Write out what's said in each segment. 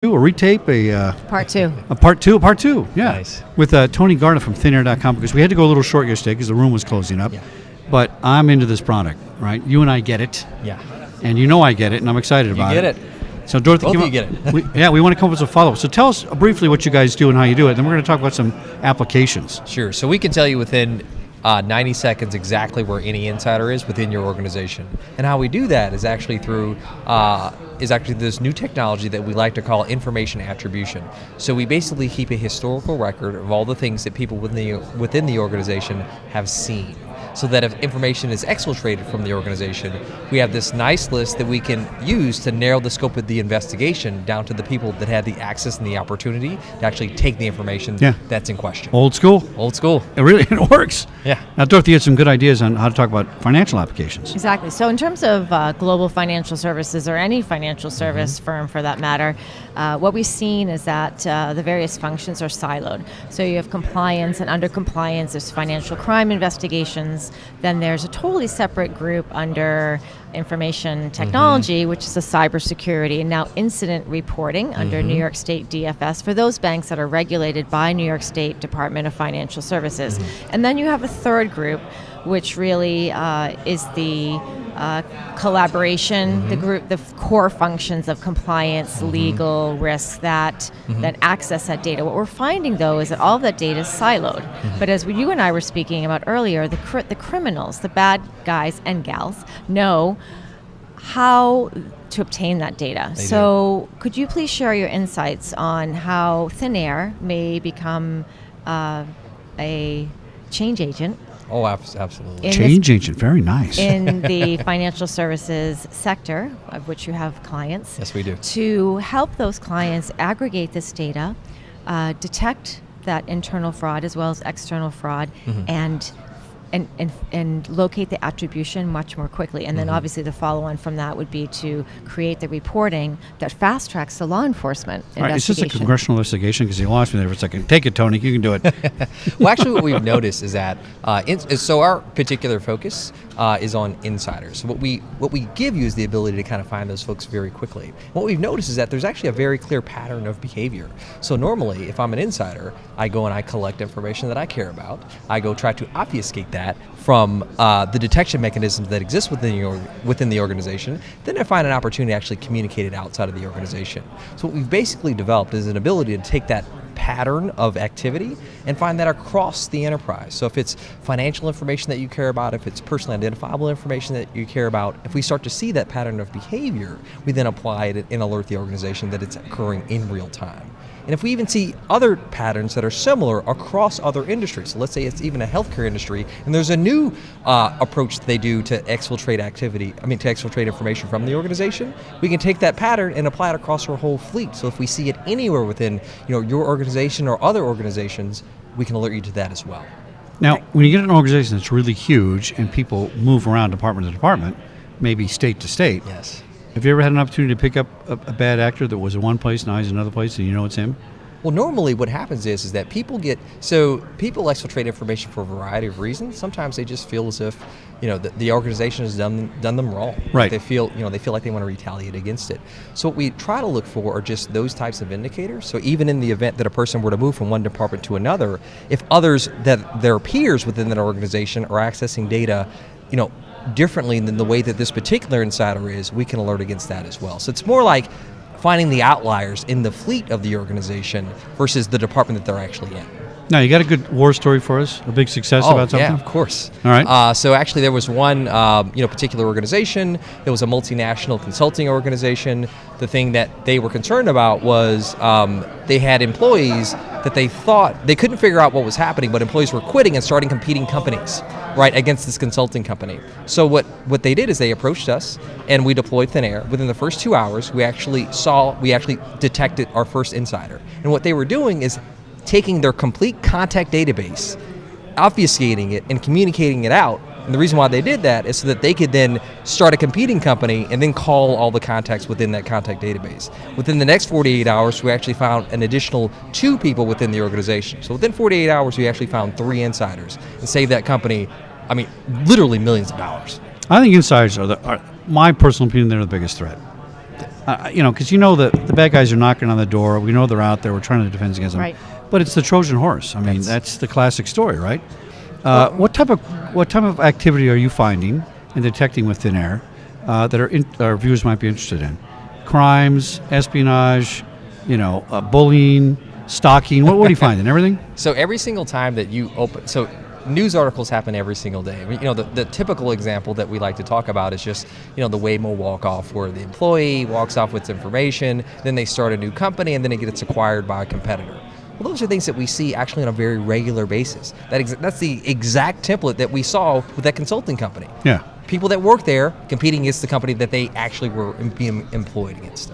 a retape, Part two, yeah. Nice. With Tony Guada from thinair.com, because we had to go a little short yesterday because the room was closing up. Yeah. But I'm into this product, right? You and I get it. Yeah. And you know I get it, and I'm excited about You it. get it. So Dorothy, Both of you get it. we want to come up with a follow-up. So tell us briefly what you guys do and how you do it, then we're going to talk about some applications. Sure. So we can tell you within 90 seconds exactly where any insider is within your organization. And how we do that is actually through this new technology that we like to call information attribution. So we basically keep a historical record of all the things that people within the organization have seen. So that if information is exfiltrated from the organization, we have this nice list that we can use to narrow the scope of the investigation down to the people that had the access and the opportunity to actually take the information that's in question. Old school. Old school. It works. Yeah. Now, Dorothy had some good ideas on how to talk about financial applications. Exactly. So in terms of global financial services, or any financial service firm for that matter, what we've seen is that the various functions are siloed. So you have compliance, and under compliance there's financial crime investigations. Then there's a totally separate group under information technology, which is a cybersecurity, and now incident reporting under New York State DFS for those banks that are regulated by New York State Department of Financial Services. And then you have a third group, which really is the collaboration, the core functions of compliance, legal, risk that access that data. What we're finding, though, is that all of that data is siloed. But as you and I were speaking about earlier, the criminals, the bad guys and gals, know how to obtain that data. So could you please share your insights on how Thin Air may become a change agent? Oh, absolutely. Change agent, very nice. In the financial services sector, of which you have clients. Yes, we do. To help those clients aggregate this data, detect that internal fraud as well as external fraud, and locate the attribution much more quickly. And then obviously the follow-on from that would be to create the reporting that fast-tracks the law enforcement investigation. All right, is this a congressional investigation? Because you lost me there for a second. Take it, Tony. You can do it. Well, actually, what we've noticed is that so our particular focus is on insiders. So what we give you is the ability to kind of find those folks very quickly. What we've noticed is that there's actually a very clear pattern of behavior. So normally, if I'm an insider, I go and I collect information that I care about. I go try to obfuscate that from the detection mechanisms that exist within the organization. Then I find an opportunity to actually communicate it outside of the organization. So what we've basically developed is an ability to take that pattern of activity and find that across the enterprise. So if it's financial information that you care about, if it's personally identifiable information that you care about, if we start to see that pattern of behavior, we then apply it and alert the organization that it's occurring in real time. And if we even see other patterns that are similar across other industries, so let's say it's even a healthcare industry, and there's a new approach that they do to exfiltrate information from the organization, we can take that pattern and apply it across our whole fleet. So if we see it anywhere within your organization or other organizations, we can alert you to that as well. Now, when you get an organization that's really huge and people move around department to department, maybe state to state, Yes. have you ever had an opportunity to pick up a bad actor that was in one place, now he's in another place, and you know it's him? Well, normally what happens is that people exfiltrate information for a variety of reasons. Sometimes they just feel as if, the organization has done them wrong. Right. They feel like they want to retaliate against it. So what we try to look for are just those types of indicators. So even in the event that a person were to move from one department to another, if others that their peers within that organization are accessing data, differently than the way that this particular insider is, we can alert against that as well. So it's more like finding the outliers in the fleet of the organization versus the department that they're actually in. Now, you got a good war story for us? A big success about something? Yeah, of course. All right. So actually there was one particular organization. It was a multinational consulting organization. The thing that they were concerned about was they had employees that they thought, they couldn't figure out what was happening, but employees were quitting and starting competing companies, right, against this consulting company. So what they did is they approached us and we deployed Thin Air. Within the first 2 hours, we actually detected our first insider. And what they were doing is taking their complete contact database, obfuscating it, and communicating it out. And the reason why they did that is so that they could then start a competing company and then call all the contacts within that contact database. Within the next 48 hours, we actually found an additional 2 people within the organization. So within 48 hours, we actually found 3 insiders and saved that company, literally millions of dollars. I think insiders are my personal opinion, they're the biggest threat. because the bad guys are knocking on the door. We know they're out there. We're trying to defend against them. Right. But it's the Trojan horse. I mean, that's the classic story, right? What type of activity are you finding and detecting with thin air that our viewers might be interested in? Crimes, espionage, bullying, stalking. What are you finding? Everything? So every single time that you open, news articles happen every single day. I mean, the typical example that we like to talk about is just, the Waymo walk-off, where the employee walks off with information, then they start a new company, and then it gets acquired by a competitor. Well, those are things that we see actually on a very regular basis. That's the exact template that we saw with that consulting company. Yeah. People that work there competing against the company that they actually were being employed against.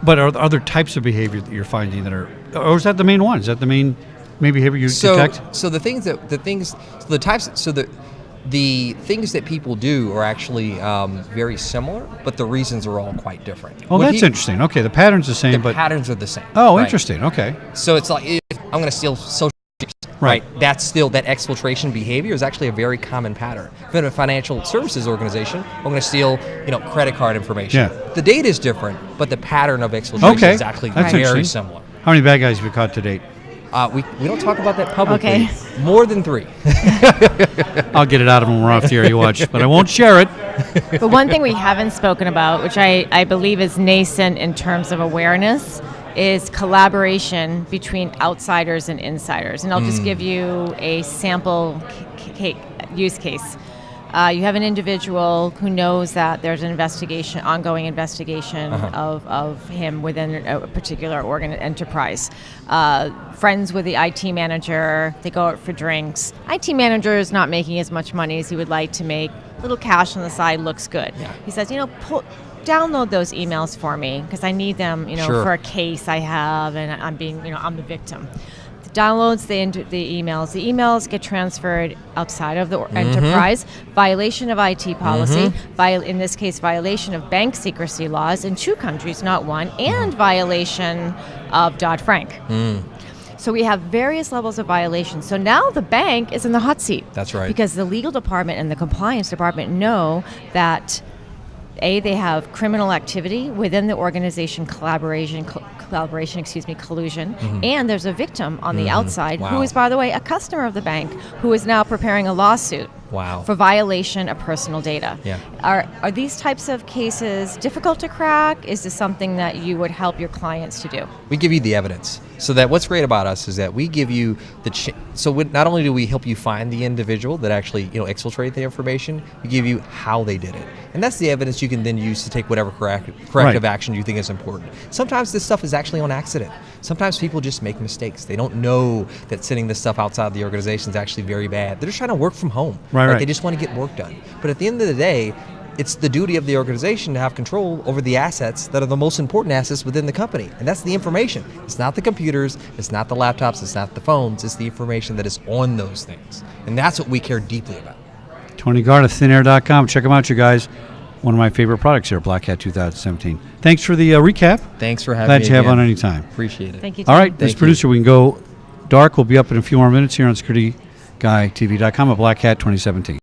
But are there other types of behavior that you're finding that are, or is that the main one? Is that the main behavior you detect? So the things that people do are actually very similar, but the reasons are all quite different. Oh, that's interesting. Okay, the pattern's the same, but patterns are the same. Oh, right? Interesting. Okay. So it's like, if I'm going to steal social securities, right? That's still, that exfiltration behavior is actually a very common pattern. If I'm in a financial services organization, I'm going to steal, credit card information. Yeah. The data is different, but the pattern of exfiltration is actually very similar. How many bad guys have you caught to date? We don't talk about that publicly. Okay. More than 3. I'll get it out of them when we're off the air, you watch, but I won't share it. But one thing we haven't spoken about, which I believe is nascent in terms of awareness, is collaboration between outsiders and insiders. And I'll just give you a sample use case. You have an individual who knows that there's an ongoing investigation of him within a particular enterprise. Friends with the IT manager, they go out for drinks. IT manager is not making as much money as he would like to make. Little cash on the side looks good. Yeah. He says, download those emails for me because I need them, for a case I have, and I'm being, I'm the victim. Downloads the emails. The emails get transferred outside of the enterprise. Violation of IT policy. In this case, violation of bank secrecy laws in 2 countries, not one, and violation of Dodd-Frank. So we have various levels of violations. So now the bank is in the hot seat. That's right. Because the legal department and the compliance department know that they have criminal activity within the organization, collusion, and there's a victim on the outside who is, by the way, a customer of the bank who is now preparing a lawsuit for violation of personal data. Yeah. Are these types of cases difficult to crack? Is this something that you would help your clients to do? We give you the evidence. So that what's great about us is that we give you not only do we help you find the individual that actually exfiltrate the information, we give you how they did it. And that's the evidence you can then use to take whatever corrective action you think is important. Sometimes this stuff is actually on accident. Sometimes people just make mistakes. They don't know that sending this stuff outside the organization is actually very bad. They're just trying to work from home. Right. They just want to get work done. But at the end of the day, it's the duty of the organization to have control over the assets that are the most important assets within the company. And that's the information. It's not the computers, it's not the laptops, it's not the phones, it's the information that is on those things. And that's what we care deeply about. Tony Guada, thinair.com. Check them out, you guys. One of my favorite products here, Black Hat 2017. Thanks for the recap. Thanks for having me. Glad to have again. on anytime. Appreciate it. Thank you, All Tom. right, Ms. Producer, we can go dark. We'll be up in a few more minutes here on SecurityGuyTV.com at Black Hat 2017.